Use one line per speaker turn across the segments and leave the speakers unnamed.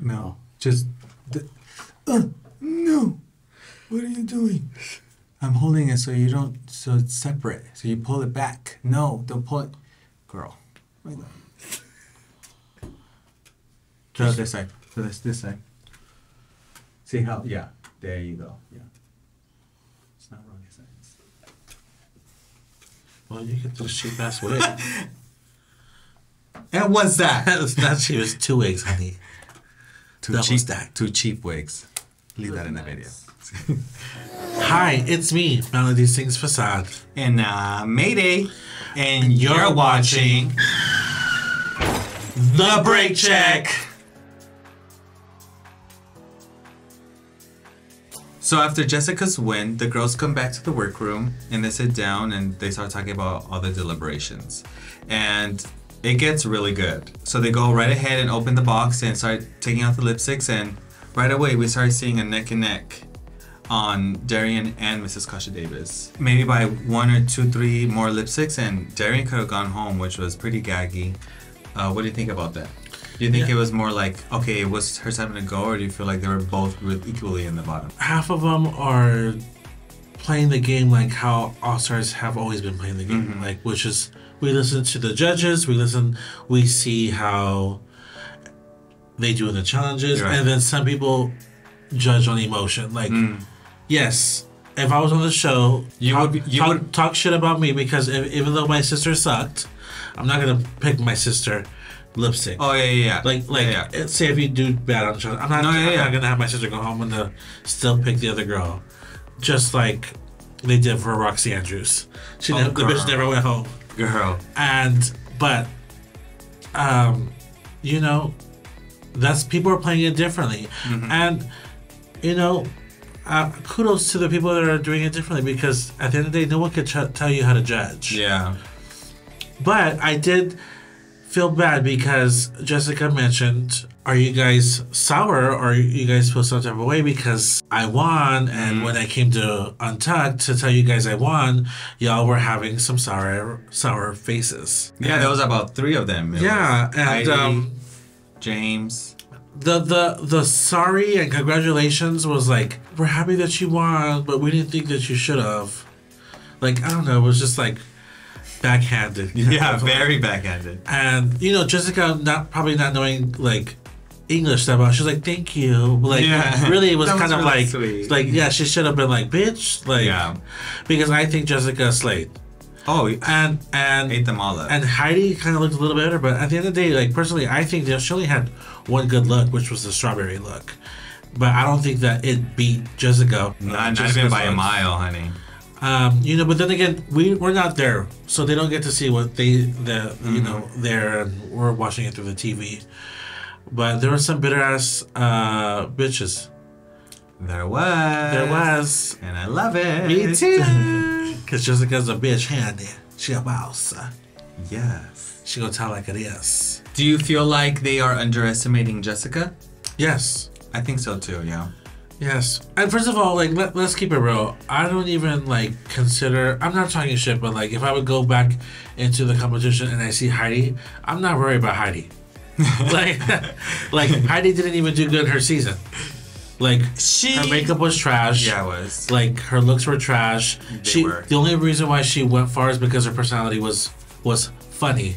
No. Just... no. What are you doing? I'm holding it so you don't... So it's separate. So you pull it back. No, don't pull it. Girl. Like that. To this side. To this side. See how... Yeah. There you go. Yeah. It's not wrong.
Well, you get those cheap ass wigs.
And what's that?
It's not cheap. It's 2 wigs, honey.
Two cheap wigs. Leave that in the video.
Hi, it's me, Melody Sings Facade.
And Mayday. And you're watching
The Break Check.
So after Jessica's win, the girls come back to the workroom and they sit down and they start talking about all the deliberations. And it gets really good. So they go right ahead and open the box and start taking out the lipsticks, and right away we start seeing a neck and neck on Darian and Mrs. Kasha Davis. Maybe by 1 or 2, 3 more lipsticks and Darian could have gone home, which was pretty gaggy. What do you think about that? Do you think it was more like, okay, it was her time to go, or do you feel like they were both equally in the bottom?
Half of them are playing the game like how All-Stars have always been playing the game, like, which is, we listen to the judges, we see how they do in the challenges, and then some people judge on emotion. Like, yes, if I was on the show, you would talk shit about me because even though my sister sucked, I'm not gonna pick my sister lipstick.
Oh yeah.
Like say if you do bad on the show, I'm not gonna have my sister go home and still pick the other girl, just like they did for Roxy Andrews. The bitch never went home.
Girl.
But you know, that's, people are playing it differently, and you know, kudos to the people that are doing it differently, because at the end of the day, no one could tell you how to judge.
Yeah.
But I did feel bad because Jessica mentioned, are you guys sour or you guys feel some type of way because I won, and when I came to Untucked to tell you guys I won, y'all were having some sour faces.
Yeah, there was about 3 of them.
And
Heidi, James.
The sorry and congratulations was like, we're happy that you won, but we didn't think that you should have. Like, I don't know, it was just like backhanded.
Yeah, very backhanded.
And you know, Jessica probably not knowing like English that much, she was like, thank you. Like, really, it was kind of really like sweet. Like, yeah, she should have been like, bitch. Like, because I think Jessica slayed.
Oh,
and
ate them all up.
And Heidi kind of looked a little better, but at the end of the day, like, personally, I think that she only had one good look, which was the strawberry look. But I don't think that it beat Jessica.
Not even by a mile, honey.
You know, but then again, we're not there, so they don't get to see what you know, there, and we're watching it through the TV. But there were some bitter ass bitches.
There was. And I love it.
Me too. Because Jessica's a bitch handy. She a boss.
Yes.
She gonna tell like it is.
Do you feel like they are underestimating Jessica?
Yes.
I think so too, yeah.
Yes. And first of all, like, let's keep it real. I don't even, like, consider... I'm not talking shit, but, like, if I would go back into the competition and I see Heidi, I'm not worried about Heidi. like Heidi didn't even do good her season. Like, her makeup was trash.
Yeah, it was.
Like, her looks were trash.
They were.
The only reason why she went far is because her personality was funny.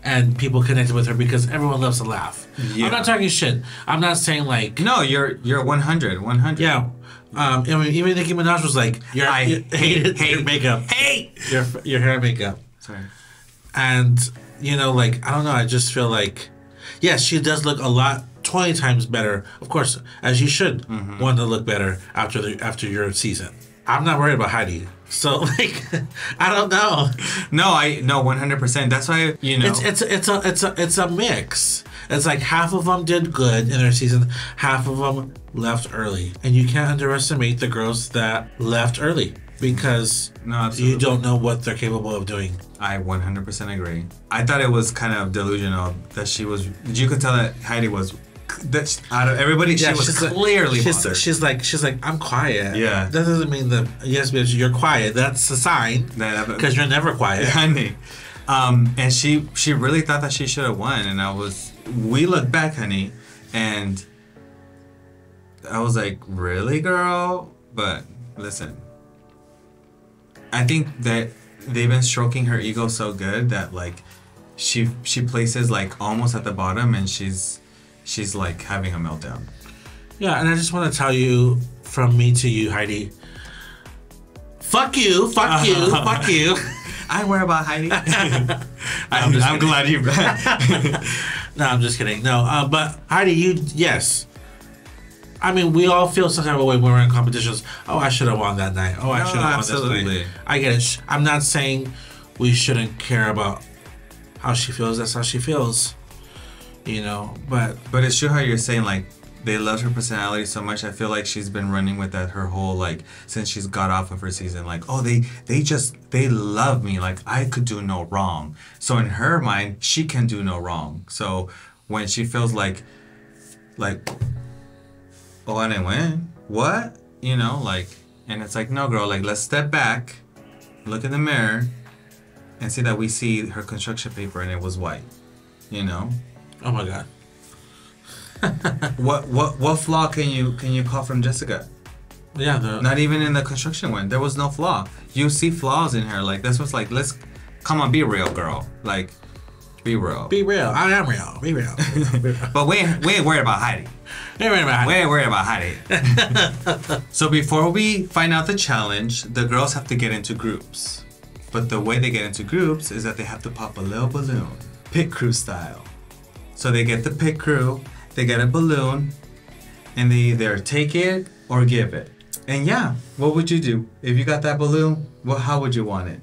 And people connected with her because everyone loves to laugh. Yeah. I'm not talking shit. I'm not saying like...
No, you're 100.
Yeah. I mean, even Nicki Minaj was like, I hated your makeup. Your hair and makeup.
Sorry.
And, you know, like, I don't know. I just feel like, yes, she does look 20 times better. Of course, as you should want to look better after your season. I'm not worried about Heidi. So, like, I don't know.
No, 100%. That's why, you know.
It's a mix. It's like half of them did good in their season, half of them left early. And you can't underestimate the girls that left early because you don't know what they're capable of doing.
I 100% agree. I thought it was kind of delusional that she was... You could tell that Heidi was... out of everybody, she was clearly bothered. She's
like, I'm quiet.
Yeah.
That doesn't mean that, yes, bitch, you're quiet. That's a sign. Because you're never quiet.
Honey. And she really thought that she should have won. And we look back, honey, And I was like, really, girl? But listen, I think that they've been stroking her ego so good that like she places like almost at the bottom, and she's like having a meltdown.
Yeah, and I just want to tell you from me to you, Heidi. Fuck you, fuck you, fuck you.
I worry about Heidi. I'm glad you.
No, I'm just kidding. No, but Heidi, yes. I mean, we all feel some type of way when we're in competitions. Oh, I should have won that night. Oh, I should have won this night. I get it. I'm not saying we shouldn't care about how she feels. That's how she feels. You know, but
it's true how you're saying, like, they love her personality so much. I feel like she's been running with that her whole, like, since she's got off of her season. Like, oh, they love me. Like, I could do no wrong. So in her mind, she can do no wrong. So when she feels like, oh, I didn't win. What? You know, like, and it's like, no, girl, like, let's step back, look in the mirror, and see that we see her construction paper and it was white. You know?
Oh my God.
What flaw can you call from Jessica?
Yeah,
not even in the construction one. There was no flaw. You see flaws in her. Like, this was like, let's come on, be real, girl. Like, be real.
Be real. I am real. Be real.
But we ain't worried about Heidi. We ain't worried about Heidi. So before we find out the challenge, the girls have to get into groups. But the way they get into groups is that they have to pop a little balloon, pit crew style. So they get the pit crew. They get a balloon, and they either take it or give it. And yeah, what would you do if you got that balloon? Well, how would you want it?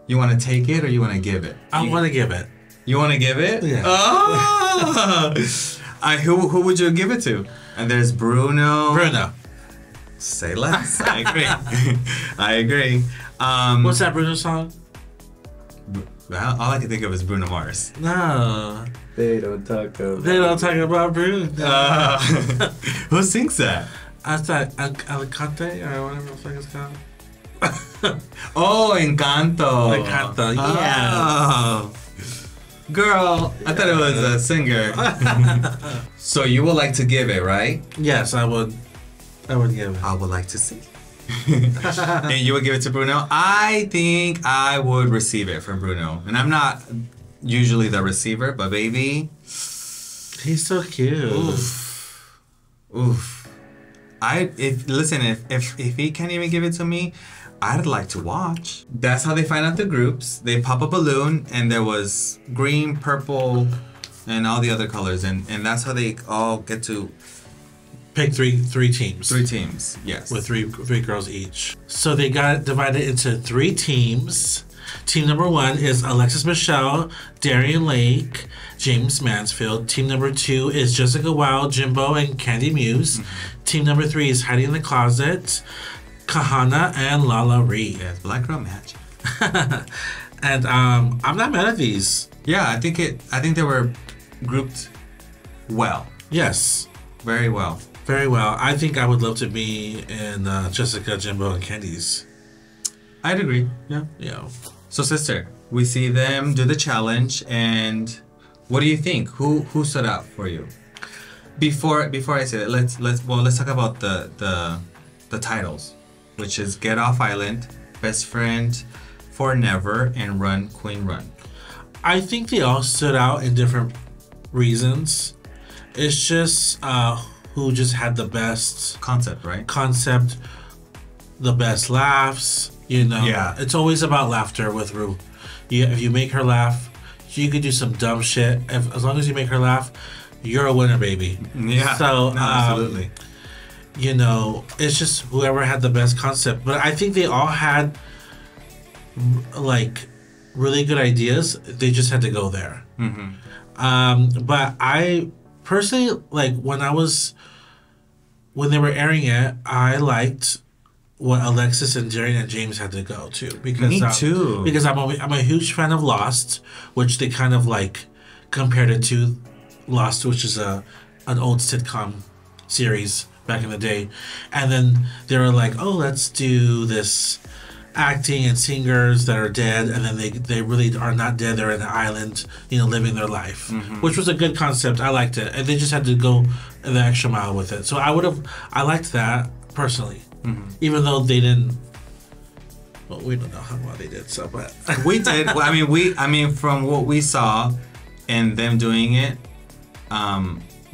You want to take it or you want to give it?
I want to give it.
You want to give it?
Yeah.
Oh! Who would you give it to? And there's Bruno. Say less. I agree. I agree.
What's that Bruno song?
Well, all I can think of is Bruno Mars.
No.
They don't talk about.
They don't talk about Bruno.
Who sings that?
I thought Alicante or whatever the fuck it's called.
Oh, Encanto.
Encanto, yeah.
Oh. Girl, I thought it was a singer. So you would like to give it, right?
Yes, I would give it.
I would like to see. And you would give it to Bruno? I think I would receive it from Bruno. And I'm not usually the receiver, but baby,
he's so cute.
Oof. If he can't even give it to me, I'd like to watch. That's how they find out the groups. They pop a balloon, and there was green, purple, and all the other colors, and that's how they all get to
pick three teams.
3 teams, yes.
With three girls each. So they got divided into 3 teams. Team number 1 is Alexis Michelle, Darian Lake, James Mansfield. Team number 2 is Jessica Wilde, Jimbo, and Candy Muse. Mm-hmm. Team number 3 is Heidi in the Closet, Kahana, and Lala Ree.
Yes, black girl match.
And I'm not mad at these.
Yeah, I think they were grouped well.
Yes.
Very well.
Very well. I think I would love to be in Jessica, Jimbo, and Candy's.
I'd agree. Yeah.
Yeah.
So, sister, we see them do the challenge, and what do you think? Who stood out for you? Before I say that, let's talk about the titles, which is Get Off Island, Best Friend, For Never, and Run Queen Run.
I think they all stood out in different reasons. It's just who just had the best
concept, right?
Concept, the best laughs. You know,
yeah.
It's always about laughter with Ru. If you make her laugh, you could do some dumb shit. As long as you make her laugh, you're a winner, baby.
Yeah.
So
absolutely.
You know, it's just whoever had the best concept. But I think they all had like really good ideas. They just had to go there.
Mm-hmm.
But I personally, like when they were airing it, I liked what Alexis and Darian and James had to go to. Because
me too.
Because I'm a huge fan of Lost, which they kind of like compared it to Lost, which is an old sitcom series back in the day. And then they were like, oh, let's do this acting and singers that are dead, and then they really are not dead. They're in an island, living their life, which was a good concept. I liked it, and they just had to go the extra mile with it. So I liked that personally, even though they didn't. Well, we don't know how well they did. So, but
we did. Well, I mean, from what we saw, and them doing it,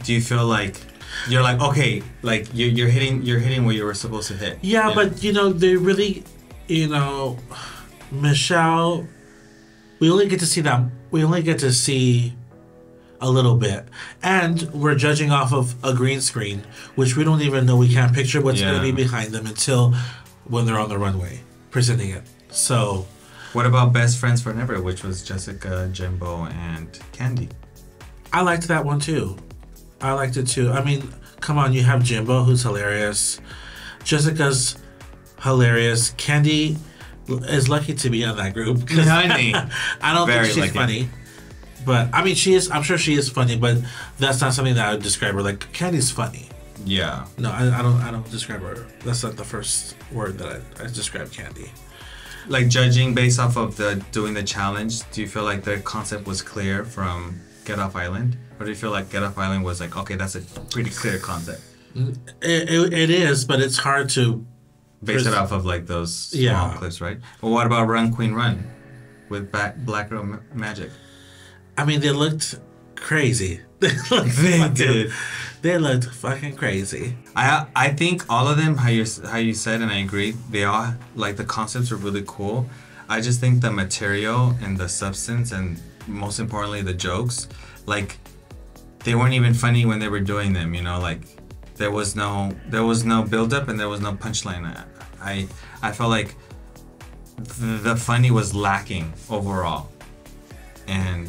do you feel like you're like okay, like you're hitting where you were supposed to hit?
Yeah, but they really. Michelle, we only get to see that. We only get to see a little bit, and we're judging off of a green screen, which we don't even know. We can't picture what's going to be behind them until when they're on the runway presenting it. So,
what about Best Friends Forever, which was Jessica, Jimbo, and Candy?
I liked that one too. I liked it too. I mean, come on, you have Jimbo, who's hilarious. Jessica's hilarious. Candy is lucky to be on that group.
Honey.
I don't think she's funny. But I mean, she is. I'm sure she is funny, but that's not something that I would describe her. Like, Candy's funny.
Yeah.
No, I don't describe her. That's not the first word that I describe Candy.
Like, judging based off of doing the challenge, do you feel like the concept was clear from Get Off Island, or do you feel like Get Off Island was like, okay, that's a pretty clear concept?
It is, but it's hard to
base it off of like those small clips, right? Well, what about Run Queen Run with Black Girl Magic?
I mean, they looked crazy.
They did.
They looked fucking crazy.
I think all of them, how you said, and I agree, they all, like, the concepts are really cool. I just think the material and the substance, and most importantly the jokes, like, they weren't even funny when they were doing them, like, there was no build up and there was no punchline. I felt like the funny was lacking overall. And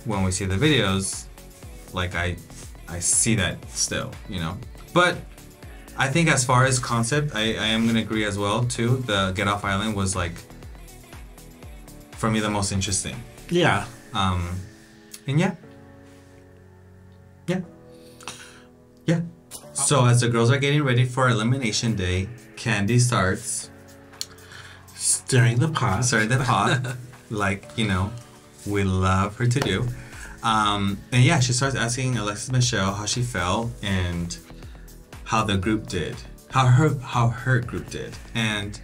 when we see the videos, like, I see that still, But I think as far as concept, I am going to agree as well, too. The Get Off Island was, like, for me, the most interesting.
Yeah.
And yeah. So as the girls are getting ready for Elimination Day, Candy starts
stirring the pot.
Like, we love her to do. And yeah, she starts asking Alexis Michelle how she felt and how the group did, how her group did. And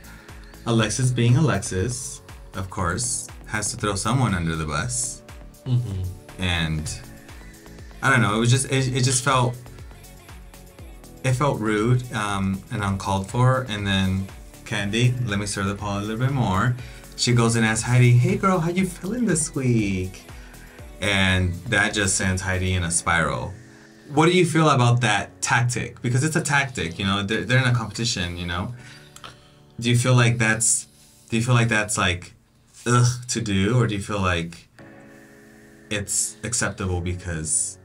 Alexis, being Alexis, of course, has to throw someone under the bus. And I don't know, it just felt rude and uncalled for. And then Candy, let me stir the pot a little bit more. She goes and asks Heidi, "Hey girl, how you feeling this week?" And that just sends Heidi in a spiral. What do you feel about that tactic? Because it's a tactic, they're in a competition, Do you feel like that's like ugh to do, or do you feel like it's acceptable because,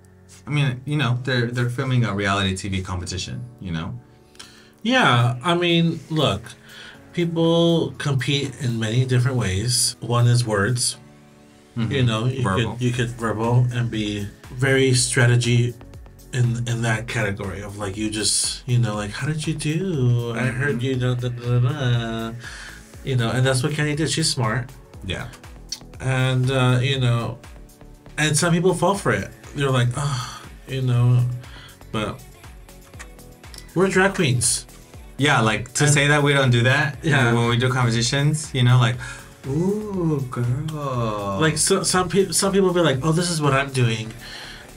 I mean, they're filming a reality TV competition,
Yeah, I mean, look, people compete in many different ways. One is words. You could verbal and be very strategy in that category of, like, you just, like, how did you do? I heard you know, and that's what Kenny did. She's smart.
Yeah.
And, and some people fall for it. They're like, oh, but we're drag queens.
Yeah, like, to say that we don't do that when we do competitions, like, ooh, girl.
Like, some people be like, oh, this is what I'm doing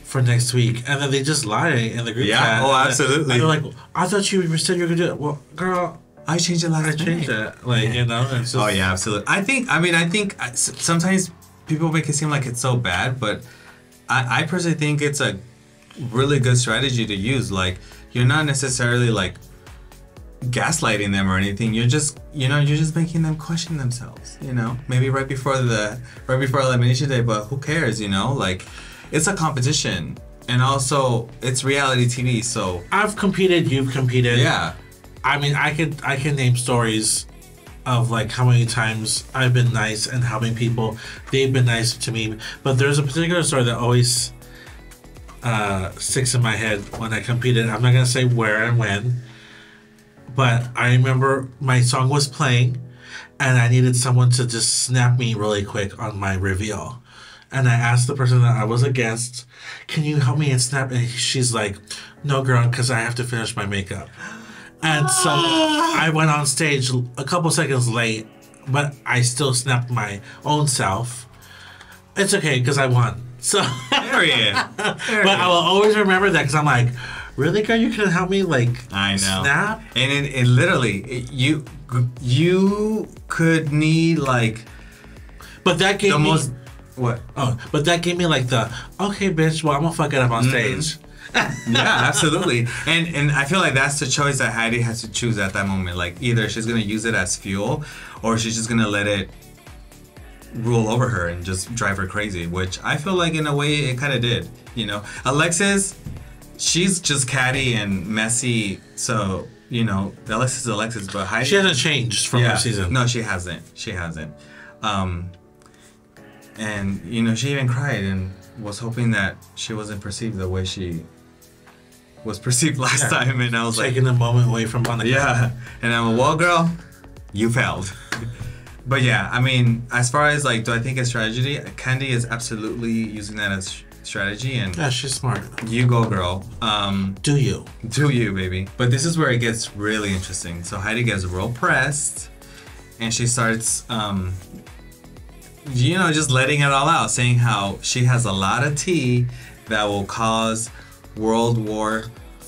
for next week. And then they just lie in the group chat.
Yeah, oh, absolutely.
And they're like, I thought you said you were going to do it. Well, girl,
I changed it last minute.
I changed it. Like, it's just...
Oh, yeah, absolutely. I think sometimes people make it seem like it's so bad, but I personally think it's a really good strategy to use. Like, you're not necessarily, like, gaslighting them or anything. You're just making them question themselves, maybe right before Elimination Day, but who cares, like, it's a competition, and also it's reality TV, so
I've competed, you've competed.
Yeah,
I mean, I can name stories of, like, how many times I've been nice and how many people they've been nice to me, but there's a particular story that always sticks in my head when I competed. I'm not gonna say where and when, But I remember my song was playing, and I needed someone to just snap me really quick on my reveal. And I asked the person that I was against, "Can you help me and snap?" And she's like, "No, girl, because I have to finish my makeup." And so I went on stage a couple seconds late, but I still snapped my own self. It's okay because I won. So,
Period.
but I will always remember that because I'm like, really, girl, you can help me
I know.
snap?
And it literally, you could need like
But that gave
the
me
most. What?
Oh, but that gave me like the okay, bitch. Well, I'm gonna fuck it up on stage.
Yeah, absolutely. And I feel like that's the choice that Heidi has to choose at that moment. Like either she's gonna use it as fuel, or she's just gonna let it rule over her and just drive her crazy. Which I feel like in a way it kind of did. You know, Alexis, she's just catty and messy. So you know, Alexis is Alexis, but Heidi,
She hasn't changed from her season.
No, she hasn't. And you know, she even cried and was hoping that she wasn't perceived the way she was perceived last time. And I was
Taking the moment away from Monica.
yeah. And I'm like, well, girl, you failed. But yeah, I mean, as far as like, do I think it's strategy? Candy is absolutely using that as strategy, and
Yeah, she's smart.
you go, girl.
Do you?
Do you, baby? But this is where it gets really interesting. So Heidi gets real pressed, and she starts, you know, just letting it all out, saying how she has a lot of tea that will cause World War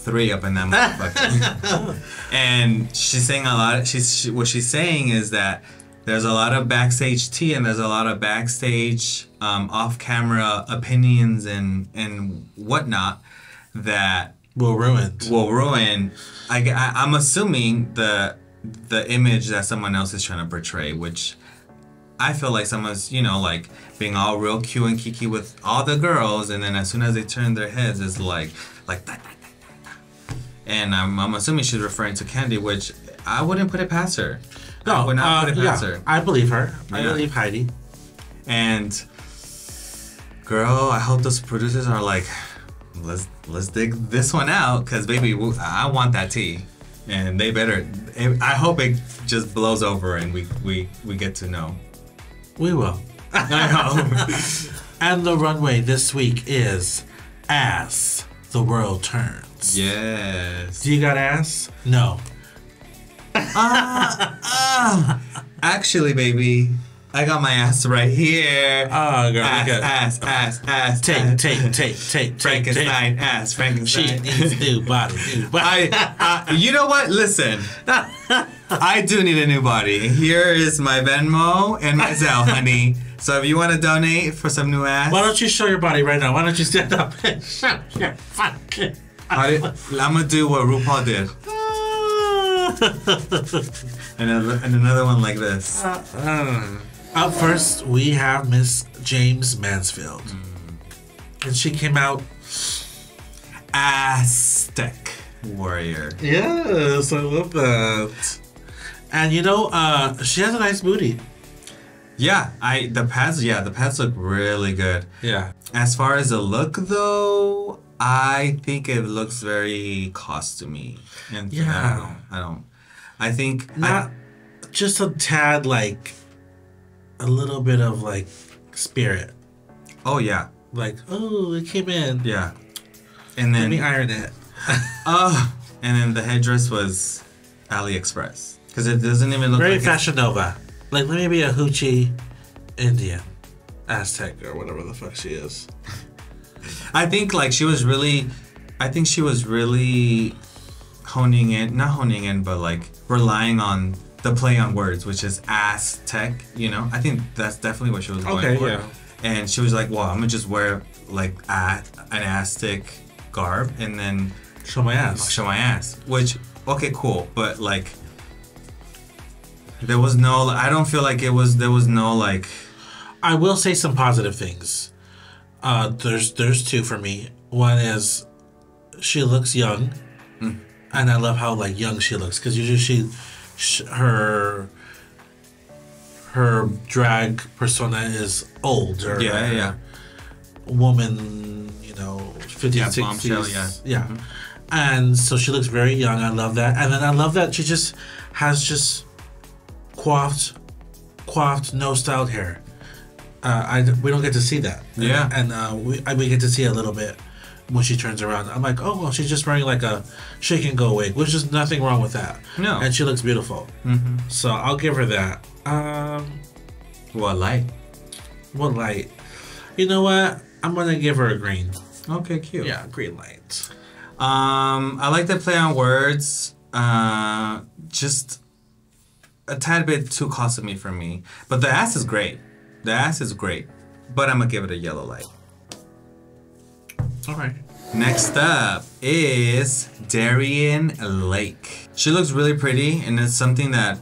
III up in that motherfucker. And she's saying a lot. What she's saying is that there's a lot of backstage tea and there's a lot of backstage off-camera opinions and whatnot that
Will ruin.
I'm assuming the image that someone else is trying to portray, which I feel like someone's, you know, like being all real cute and kiki with all the girls, and then as soon as they turn their heads, it's like that. And I'm assuming she's referring to Candy, which I wouldn't put it past her.
No,
I would not put it past
yeah,
her.
I believe her. I
Yeah.
believe Heidi.
And girl, I hope those producers are like, let's dig this one out, cause baby, I want that tea, and they better. I hope it just blows over and we get to know.
We will.
I hope.
And the runway this week is As the World Turns.
Yes.
Do you got ass? No.
Actually, baby, I got my ass right here.
Oh, girl.
Ass.
Take.
Frankenstein ass.
She
Frankenstein.
needs new body.
You know what? Listen. I do need a new body. Here is my Venmo and my Zelle, honey. So if you want to donate for some new ass,
Why don't you show your body right now? Why don't you stand up and show your fucking
I'm gonna do what RuPaul did, and another one like this.
Up first, we have Miss James Mansfield. And she came out.
Aztec warrior.
Yes, I love that. And you know, she has a nice booty.
Yeah, the pads look really good.
Yeah.
As far as the look though, I think it looks very costumey. And
Yeah.
I don't. I think
Not just a tad, like, a little bit of, like, spirit.
oh yeah,
Like, oh, it came in.
yeah. And
Let
then
me iron it.
and then the headdress was AliExpress because it doesn't even look
Very
like
Fashion Nova. Like, let me be a hoochie Indian. Aztec or whatever the fuck she is.
I think like she was really not honing in, but like relying on the play on words, which is Aztec, you know? I think that's definitely what she was going for.
Yeah.
And she was like, well, I'm gonna just wear like an Aztec garb and then
Show my ass.
show my ass. Which, okay, cool. But like, there was no, I don't feel like there was no like,
I will say some positive things. There's two for me. One is she looks young, and I love how like young she looks because usually her drag persona is old or
yeah.
woman, you know, 50s,
Yeah,
60s.
bombshell, yeah.
Yeah. And so she looks very young. I love that. And then I love that she just has just coiffed, no styled hair. We don't get to see that.
Yeah.
And we get to see a little bit when she turns around. I'm like, oh, well, she's just wearing like a shake and go wig, which is nothing wrong with that.
No.
And she looks beautiful.
Mm-hmm.
So I'll give her that.
What light?
What light? You know what? I'm gonna give her a green.
Okay, cute.
Yeah, green light.
I like the play on words. Just a tad bit too costumey for me. But the ass is great. The ass is great. But I'm gonna give it a yellow light.
All right.
Next up is Darien Lake. She looks really pretty, and it's something that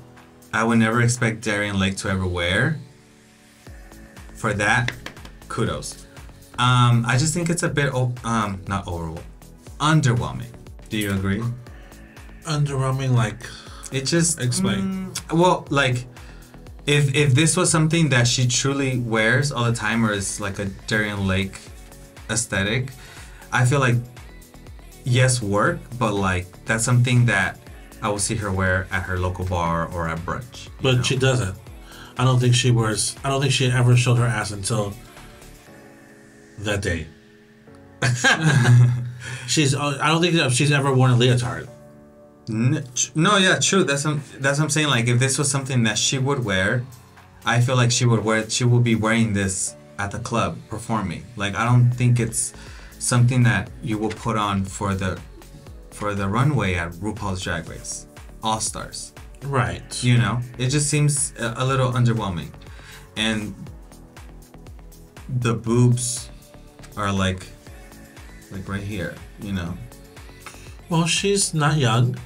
I would never expect Darien Lake to ever wear. For that, kudos. I just think it's a bit not overwhelming, underwhelming. Do you agree?
Underwhelming, like,
it just
explain.
Well, like, if this was something that she truly wears all the time, or is like a Darien Lake aesthetic, I feel like yes, work, but like that's something that I will see her wear at her local bar or at brunch.
But she doesn't. I don't think she ever showed her ass until that day. I don't think she's ever worn a leotard.
No, yeah, true. That's what I'm saying. Like, if this was something that she would wear, I feel like she would be wearing this at the club performing. Like, I don't think it's something that you will put on for the runway at RuPaul's Drag Race All Stars.
Right.
You know, it just seems a little underwhelming, and the boobs are like right here. You know.
Well, she's not young.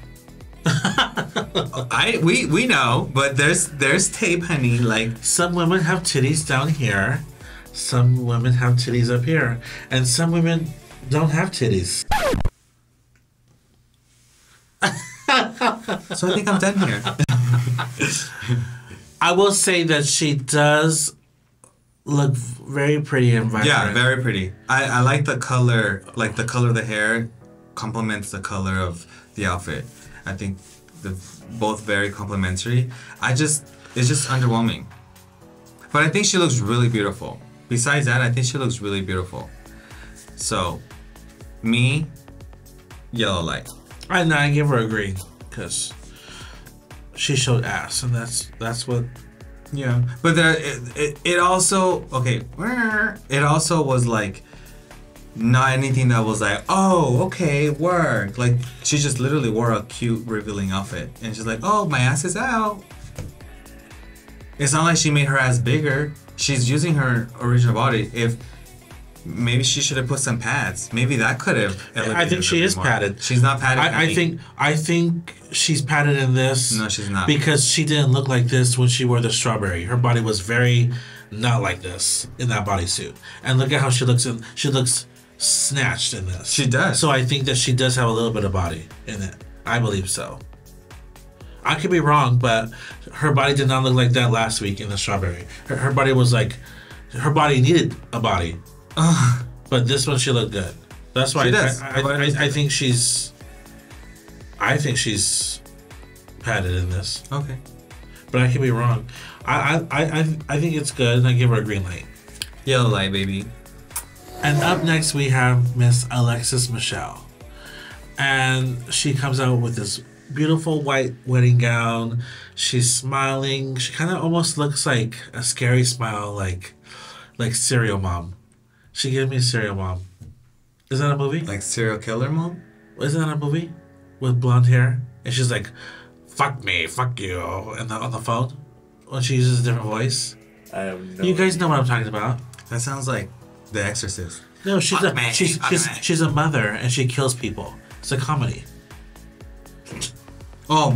We know, but there's tape, honey. Like,
some women have titties down here, some women have titties up here, and some women don't have titties.
So I think I'm done here.
I will say that she does look very pretty and vibrant.
Yeah, very pretty. I like the color. Like, the color of the hair complements the color of the outfit. I think they're both very complementary. It's just underwhelming. But I think she looks really beautiful. Besides that, I think she looks really beautiful. So, me, yellow light.
And I give her a green because she showed ass, and that's what.
Yeah, but it also It also was like not anything that was like, oh, okay, work. Like, she just literally wore a cute revealing outfit, and she's like, oh, my ass is out. It's not like she made her ass bigger. She's using her original body. If maybe she should have put some pads. Maybe that could have.
I think she is padded.
She's not padded.
I think she's padded in this.
No, she's not.
Because she didn't look like this when she wore the strawberry. Her body was very not like this in that bodysuit. And look at how she looks. She looks snatched in this.
She does.
So I think that she does have a little bit of body in it. I believe so. I could be wrong, but her body did not look like that last week in the strawberry. Her body was like, her body needed a body. But this one she looked good. That's why I think she's padded in this.
Okay.
But I could be wrong. I think it's good, and I give her a green light.
Yellow light, baby.
And up next we have Miss Alexis Michelle. And she comes out with this beautiful white wedding gown. She's smiling. She kind of almost looks like a scary smile, like Serial Mom. She gave me a Serial Mom. Is that a movie?
Like Serial Killer Mom?
Isn't that a movie? With blonde hair? And she's like, fuck me, fuck you, and on the phone? When she uses a different voice?
I have no
You guys know what I'm talking about.
That sounds like The Exorcist.
No, she's a mother, and she kills people. It's a comedy.
Oh,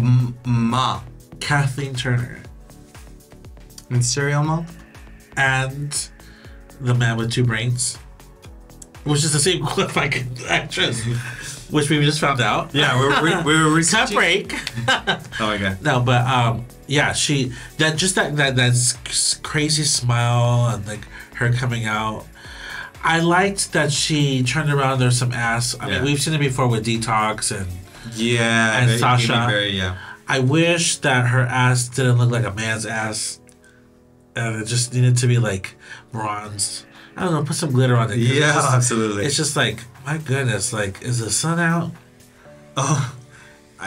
Ma.
Kathleen Turner.
And Serial Mom?
And the man with two brains. Which is the same fucking actress. Which we just found out.
Yeah, we were researching.
Cut break.
Oh my god.
No, but yeah, that crazy smile and like her coming out. I liked that she turned around. There's some ass. I mean, we've seen it before with Detox and Sasha. I wish that her ass didn't look like a man's ass, and it just needed to be like bronze. I don't know, put some glitter on it.
Yeah,
just,
absolutely.
It's just like, my goodness, like, is the sun out?
Oh,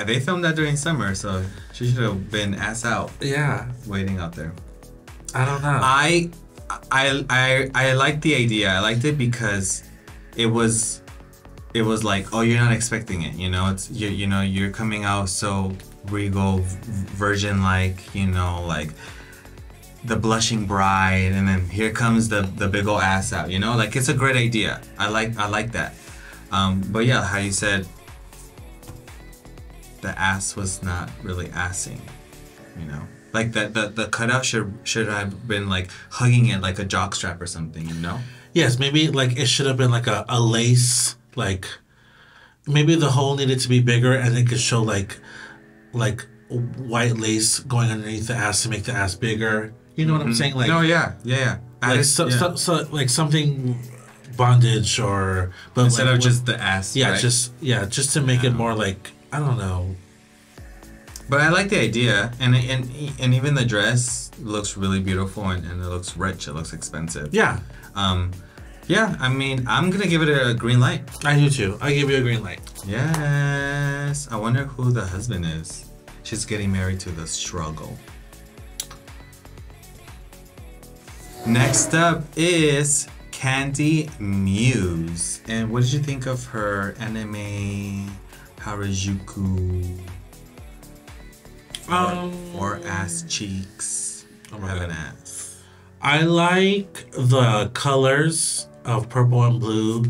they filmed that during summer, so she should have been ass out.
Yeah,
waiting out there.
I don't know.
I liked the idea. I liked it because it was like, oh, you're not expecting it, you know. It's you're coming out so regal, virgin like, you know, like the blushing bride, and then here comes the big ol' ass out, you know. Like, it's a great idea. I like that. But yeah, how you said the ass was not really assing, you know. Like the cutout should have been like hugging it like a jock strap or something, you know?
Yes, maybe like it should have been like a lace, like maybe the hole needed to be bigger and it could show like white lace going underneath the ass to make the ass bigger. You know what I'm saying? Like,
no, yeah.
Like so like something bondage but
instead
like,
of just the ass.
Yeah,
right?
just to make it more like, I don't know.
But I like the idea, and even the dress looks really beautiful, and it looks rich. It looks expensive.
Yeah.
Yeah. I mean, I'm gonna give it a green light.
I do too. I give you a green light.
Yes. I wonder who the husband is. She's getting married to the struggle. Next up is Candy Muse, and what did you think of her anime Harajuku? Or ass cheeks. Have an ass.
I like the colors of purple and blue.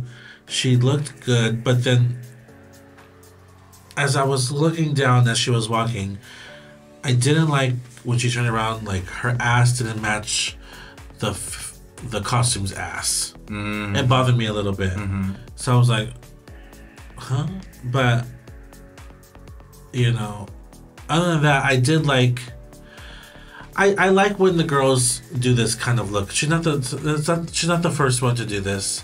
She looked good, but then as I was looking down as she was walking, I didn't like when she turned around, like her ass didn't match the costume's ass. It bothered me a little bit. So I was like, huh? But you know, other than that, I did like. I like when the girls do this kind of look. She's not the first one to do this.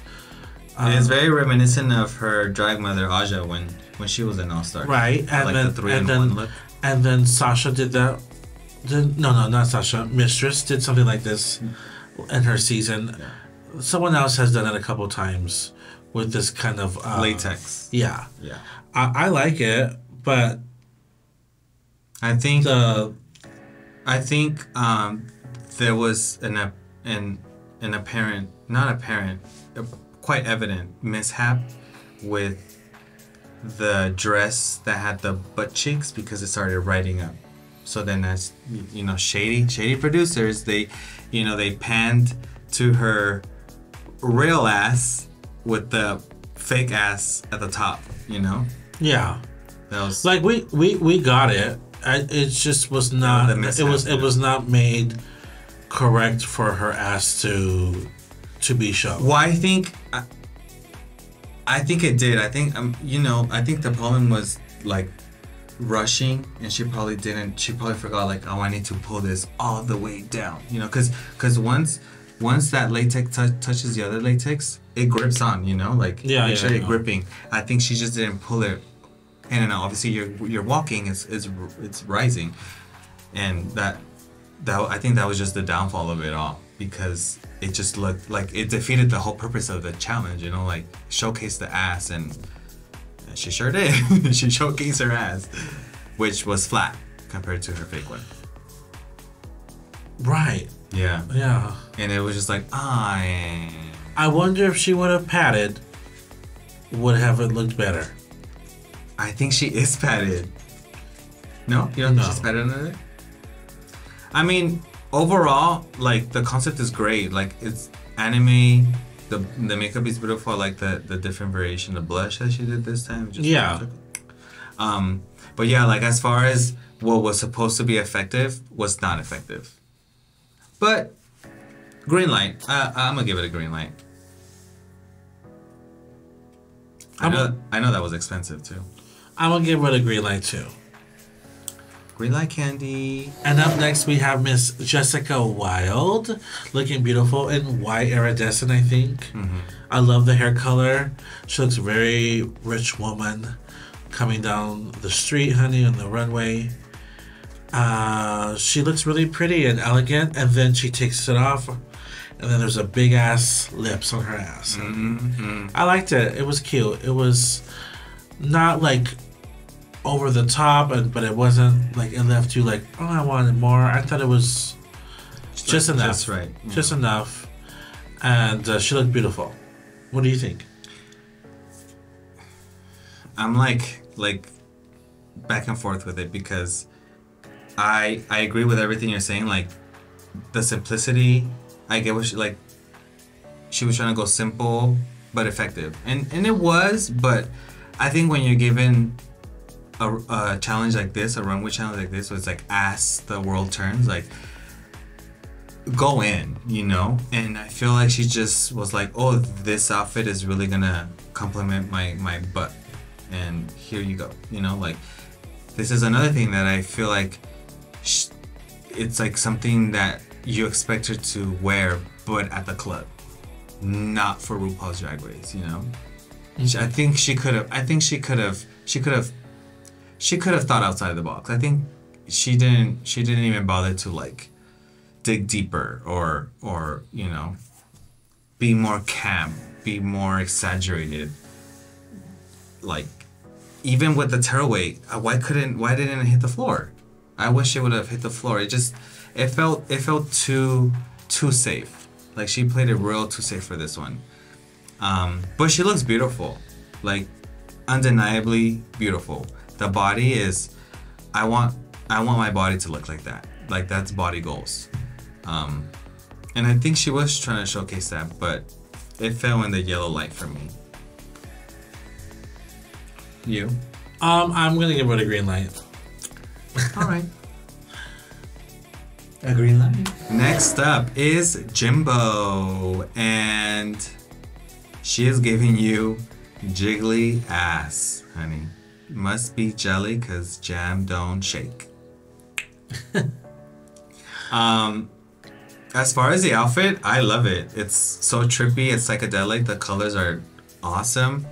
It's very reminiscent of her drag mother Aja when she was an All-Star.
Right, and
like
then
the 3-in-1 look.
And then Sasha did that. No, not Sasha. Mistress did something like this in her season. Yeah. Someone else has done it a couple times with this kind of
latex.
Yeah.
Yeah.
I like it, but
I think there was an apparent, not apparent, quite evident mishap with the dress that had the butt cheeks because it started riding up. So then, as you know, shady producers, they panned to her real ass with the fake ass at the top. You know.
Yeah.
That was
like we got it. It just was not. It was not made correct for her ass to be shown.
Well, I think it did. I think I think the problem was like rushing, and she probably didn't. She probably forgot like, oh, I need to pull this all the way down. You know, because once that latex touches the other latex, it grips on. You know, like actually gripping. I think she just didn't pull it. And obviously you're walking, it's rising, and that I think that was just the downfall of it all, because it just looked like it defeated the whole purpose of the challenge. You know, like showcase the ass, and she sure did. She showcased her ass, which was flat compared to her fake one.
Right.
Yeah.
Yeah.
And it was just like,
I wonder if she would have padded, would have it looked better.
I think she is padded. No? You don't think she's padded under there? I mean, overall, like, the concept is great. Like, it's anime. The makeup is beautiful. I like the different variation of blush that she did this time. But yeah, like, as far as what was supposed to be effective was not effective. But green light. I'm gonna give it a green light. I know that was expensive too.
I'm gonna give it a green light too.
Green light candy.
And up next we have Miss Jessica Wilde, looking beautiful in white iridescent, I think. I love the hair color. She looks very rich woman coming down the street, honey, on the runway. She looks really pretty and elegant, and then she takes it off, and then there's a big ass lips on her ass. I liked it. It was cute. It was not like over the top, but it wasn't like it left you like, oh, I wanted more. I thought it was just enough.
Just right.
Just enough. And she looked beautiful. What do you think?
I'm like back and forth with it because I agree with everything you're saying. Like the simplicity, I get what she was trying to go simple but effective, and it was. But I think when you're given a challenge like this, a runway challenge like this, where it's like as the world turns, like go in, you know. And I feel like she just was like, oh, this outfit is really gonna complement my butt, and here you go, you know. Like this is another thing that I feel like it's like something that you expect her to wear, but at the club, not for RuPaul's Drag Race, you know. I think she could have thought outside the box. I think she didn't even bother to like dig deeper or you know, be more camp, be more exaggerated. Like even with the tearaway, why didn't it hit the floor? I wish it would have hit the floor. It felt too safe. Like she played it real too safe for this one. But she looks beautiful, like undeniably beautiful. The body is, I want my body to look like that. Like that's body goals. And I think she was trying to showcase that, but it fell in the yellow light for me. You?
I'm gonna give it a green light.
All right.
A green light.
Next up is Jimbo, and she is giving you jiggly ass, honey. Must be jelly because jam don't shake. As far as the outfit, I love it. It's so trippy, it's psychedelic. The colors are awesome.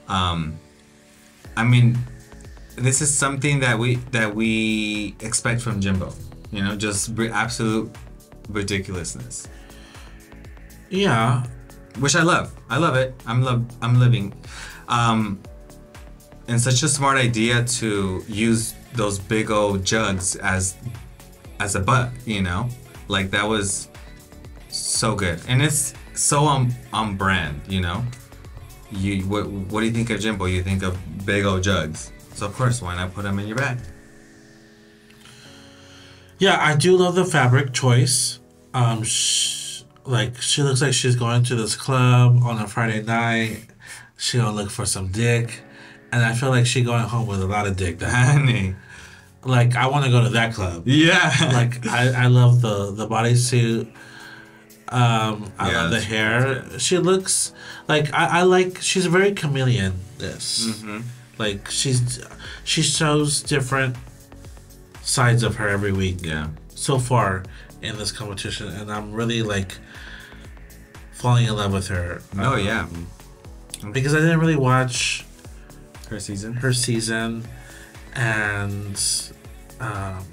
I mean, this is something that we expect from Jimbo. You know, just absolute ridiculousness.
Yeah,
which I love. I love it. I'm living. And such a smart idea to use those big old jugs as a butt, you know? Like that was so good. And it's so on brand, you know? What do you think of Jimbo? You think of big old jugs. So of course, why not put them in your bag?
Yeah, I do love the fabric choice. She looks like she's going to this club on a Friday night. She gonna look for some dick, and I feel like she going home with a lot of dick.
Honey,
like I want to go to that club.
Yeah.
Like I love the bodysuit. I love the hair.
True.
She looks like I like. She's very chameleon. Like she shows different sides of her every week.
Yeah.
So far in this competition, and I'm really like falling in love with her.
Oh yeah.
Because I didn't really watch
her season,
and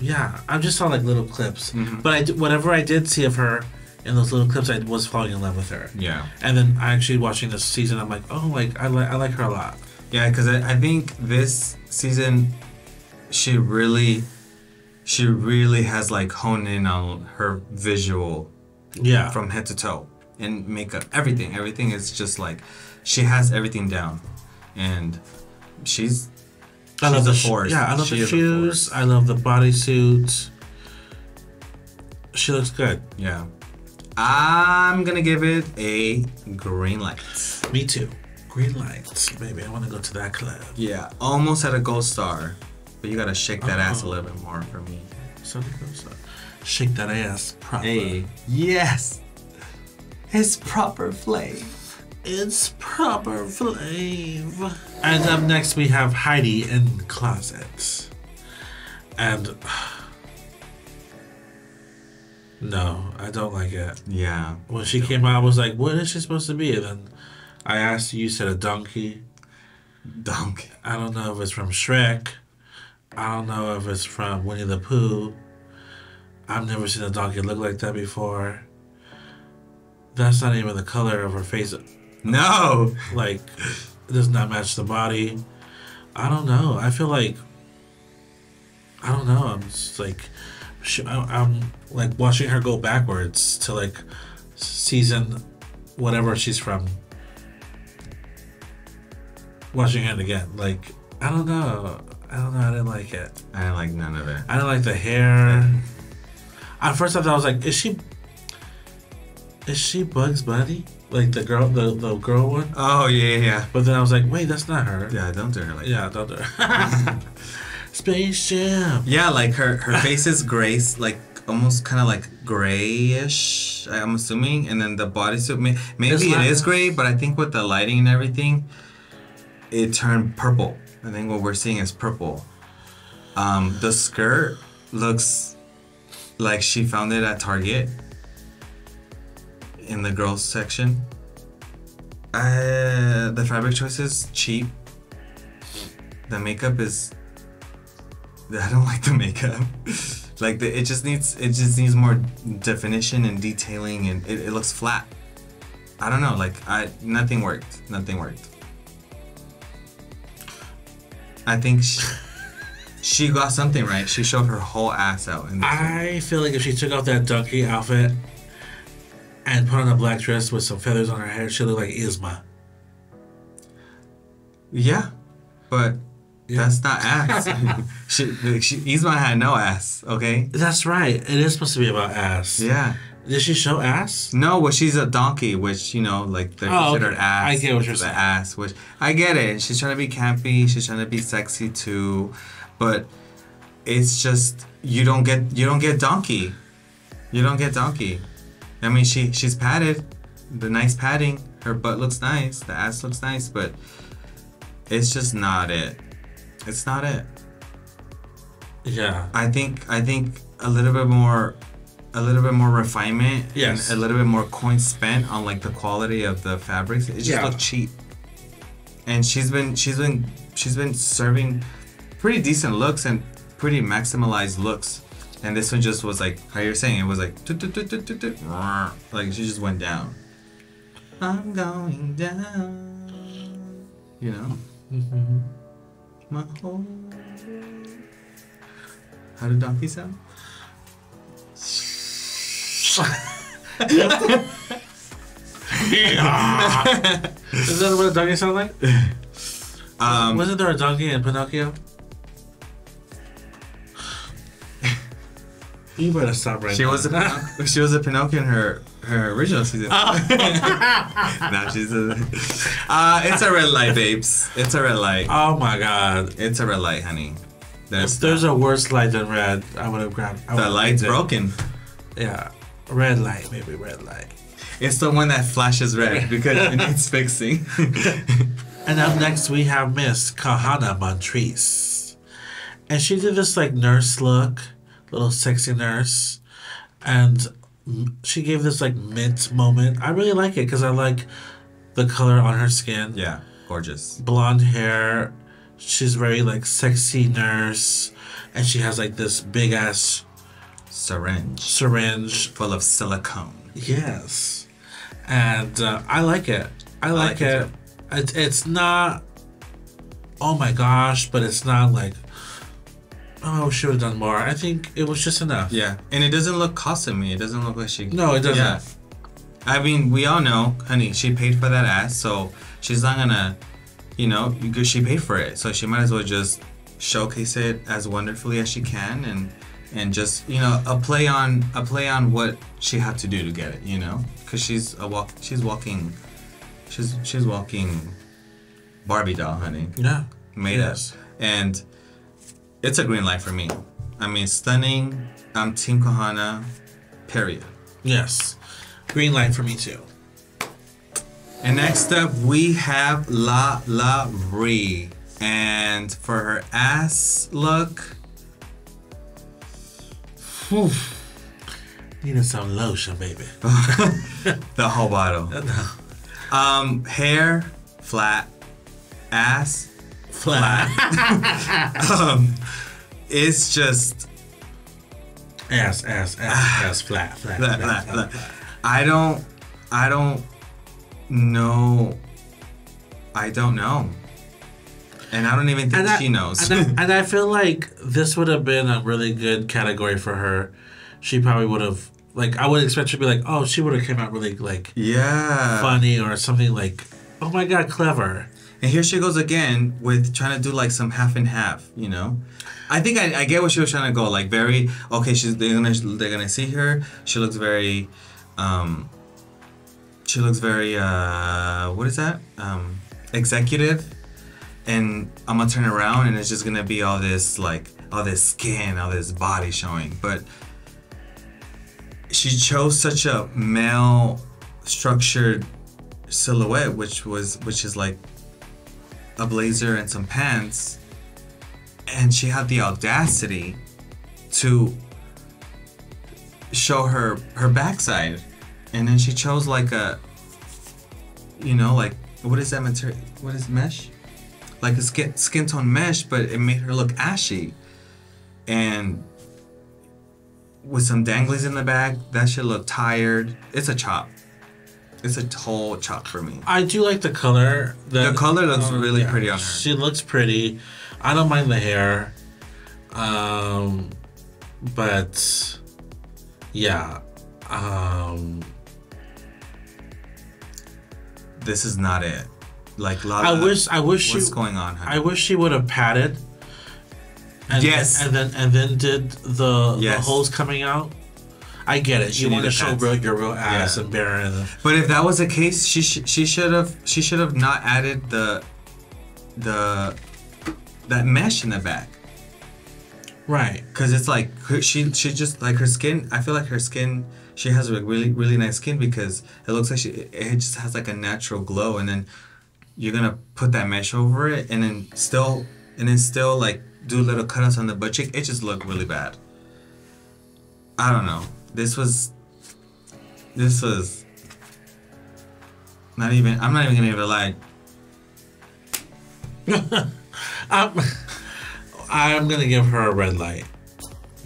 yeah, I just saw like little clips. But whatever I did see of her in those little clips, I was falling in love with her.
Yeah.
And then actually watching this season, I'm like, oh, like I like her a lot.
Yeah, because I think this season, she really has like honed in on her visual.
Yeah.
From head to toe, and makeup, everything. Everything is just like she has everything down, and she's
I love
a
the
force.
Yeah, I love the shoes. I love the bodysuit. She looks good.
Yeah. I'm gonna give it a green light.
Me too. Green lights, baby. I want to go to that club.
Yeah, almost at a gold star, but you gotta shake that ass a little bit more for me.
So shake that ass proper.
Hey, yes, it's proper flav.
It's proper flav. And up next we have Heidi in Closet. And no, I don't like it.
Yeah.
When she came out, I was like, what is she supposed to be? And then I asked you, you said a donkey.
Donkey.
I don't know if it's from Shrek. I don't know if it's from Winnie the Pooh. I've never seen a donkey look like that before. That's not even the color of her face.
No.
Like, it does not match the body. I don't know. I feel like, I don't know. I'm just like, I'm like watching her go backwards to like season whatever she's from. Watching it again. Like, I don't know. I didn't like it.
I didn't like none of it.
I didn't like the hair. At first I thought, I was like, is she Bugs Bunny? Like the girl one?
Oh, yeah.
But then I was like, wait, that's not her.
Yeah, don't do her like
Yeah, don't do her. Space Jam.
Yeah, like her face is gray, like almost kind of like grayish, I'm assuming. And then the bodysuit, maybe it is gray, but I think with the lighting and everything, it turned purple. I think what we're seeing is purple. The skirt looks like she found it at Target in the girls section. The fabric choice is cheap. The makeup is, I don't like the makeup. Like it just needs more definition and detailing, and it looks flat. I don't know, like nothing worked. I think she got something right. She showed her whole ass out.
I feel like if she took off that donkey outfit and put on a black dress with some feathers on her hair, she'd look like Isma.
Yeah, but that's not ass. Isma had no ass, okay?
That's right. It is supposed to be about ass.
Yeah.
Did she show ass?
No, well, she's a donkey, which, like, they're considered ass.
I get what you're saying.
Ass, which, I get it. She's trying to be campy. She's trying to be sexy, too. But it's just, you don't get donkey. You don't get donkey. I mean, she's padded. The nice padding. Her butt looks nice. The ass looks nice. But it's just not it. It's not it.
Yeah.
I think a little bit more refinement,
yes,
and a little bit more coins spent on like the quality of the fabrics. It just looked cheap. And she's been serving pretty decent looks and pretty maximalized looks. And this one just was like how you're saying, it was like like she just went down. I'm going down.
Mm-hmm.
My whole. How did donkey sound?
Is that what a donkey sound like? Wasn't there a donkey in Pinocchio? You better stop right now.
She was a Pinocchio in her original season. Now she's it's a red light, babes. It's a red light.
Oh my god.
It's a red light, honey.
If there's a worse light than red, I would have grabbed.
The light's broken.
Yeah. Red light, maybe red light.
It's the one that flashes red because it needs fixing.
And up next we have Miss Kahana Montrese. And she did this like nurse look, little sexy nurse. And she gave this like mint moment. I really like it because I like the color on her skin.
Yeah, gorgeous.
Blonde hair. She's very like sexy nurse. And she has like this big ass syringe
full of silicone.
Yes. And I like it. I like it. It's not, oh my gosh, but it's not like, oh, should have done more. I think it was just enough.
Yeah. And it doesn't look costumey. It doesn't look like she...
No, it doesn't. Yeah.
I mean, we all know, honey, she paid for that ass, so she's not gonna, because she paid for it. So she might as well just showcase it as wonderfully as she can and just, a play on what she had to do to get it, because she's walking Barbie doll, honey.
Yeah.
Made up. And it's a green light for me. I mean, stunning. I'm Team Kahana, period.
Yes. Green light for me too.
And next up, we have La Ree. And for her ass look,
Whew. Needed some lotion, baby.
The whole bottle. Hair, flat. Ass, flat. It's just
ass, flat.
I don't know. I don't know. And I don't even think she knows.
And I feel like this would have been a really good category for her. She probably would have, like, I would expect her to be like, oh, she would have came out really, like, funny or something like, oh my God, clever.
And here she goes again with trying to do like some half and half, you know? I think I get what she was trying to go. Like very, okay, they're gonna see her. She looks very, what is that? Executive. And I'm gonna turn around and it's just gonna be all this skin, all this body showing. But she chose such a male structured silhouette, which is like a blazer and some pants, and she had the audacity to show her backside, and then she chose like a, you know, like, what is that material? What is mesh? Like a skin tone mesh, but it made her look ashy, and with some danglies in the back, that shit look tired. It's a chop. It's a total chop for me. I
do like the color.
The color looks really pretty on her.
She looks pretty. I don't mind the hair. But yeah.
This is not it. Like
I wish
what's going on, honey?
I wish she would have padded. And then did the holes coming out. I get it. You want to show your real ass and bare.
But if that was the case, she should have not added that mesh in the back.
Right.
Because it's like she just like her skin. I feel like her skin. She has a really really nice skin because it looks like it just has like a natural glow, and then you're gonna put that mesh over it, and then still like do little cutouts on the butt cheek. It just looked really bad. I don't know. This was not even. I'm not even gonna even lie.
I'm gonna give her a red light.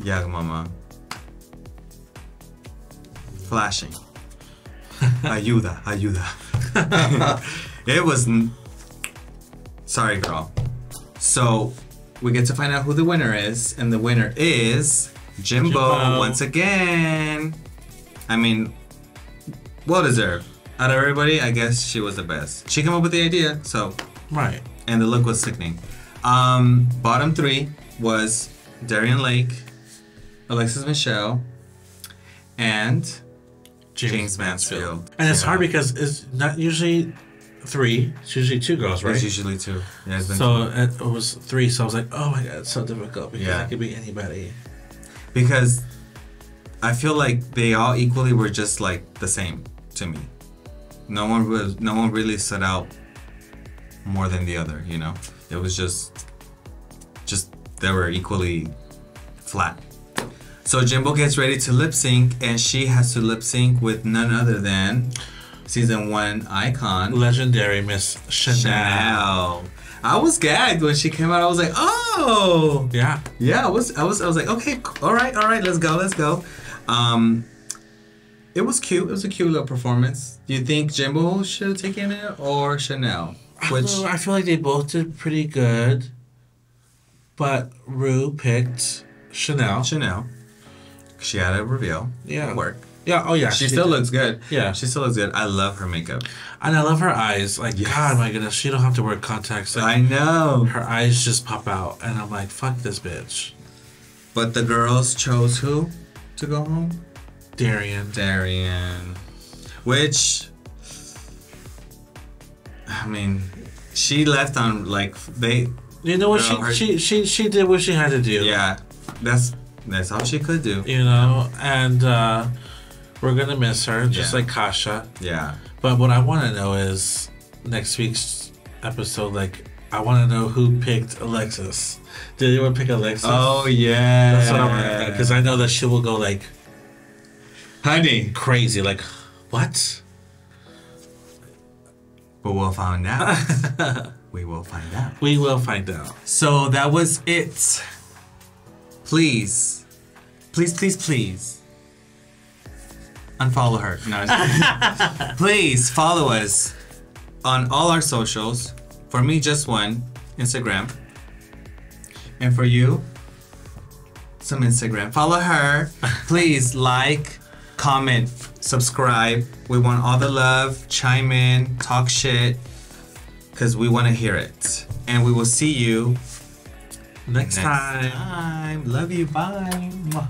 Yeah, mama. Flashing. Ayuda. It was. Sorry, girl. So we get to find out who the winner is, and the winner is Jimbo once again. I mean, well deserved. Out of everybody, I guess she was the best. She came up with the idea, so.
Right.
And the look was sickening. Bottom three was Darian Lake, Alexis Michelle, and James Mansfield.
And it's hard because it's not usually three. It's usually two girls, right?
It's usually two. Yeah, it's been
so it was three. So I was like, oh my God, it's so difficult because it could be anybody.
Because I feel like they all equally were just like the same to me. No one really stood out more than the other, you know? It was just they were equally flat. So Jimbo gets ready to lip sync, and she has to lip sync with none other than season 1 icon,
legendary Miss Chanel.
I was gagged when she came out. I was like, oh
yeah.
I was like, okay, all right, let's go. It was cute. It was a cute little performance. Do you think Jimbo should have taken it or Chanel?
I feel like they both did pretty good, but Rue picked Chanel.
She had a reveal.
Yeah.
It worked.
Yeah. Oh yeah.
She still looks good.
Yeah.
She still looks good. I love her makeup.
And I love her eyes. Like, yes. God, my goodness, she don't have to wear contacts. Like,
I know.
Her eyes just pop out, and I'm like, fuck this bitch.
But the girls chose who to go home?
Darian.
Which, I mean, she left on like they.
You know what? She did what she had to do.
Yeah, that's all she could do.
You know, and we're gonna miss her, just like Kasha.
Yeah.
But what I want to know is next week's episode, like, I want to know who picked Alexis. Did anyone pick Alexis?
Oh yeah.
That's what I want to know, because I know that she will go like
honey.
crazy. Like, what?
But we'll find out. We will find out.
We will find out.
So that was it. Please, please, please, please unfollow her. No, please follow us on all our socials. For me, just one, Instagram. And for you, some Instagram. Follow her. Please like, comment, subscribe. We want all the love. Chime in, talk shit, because we want to hear it. And we will see you
Next time.
Love you. Bye.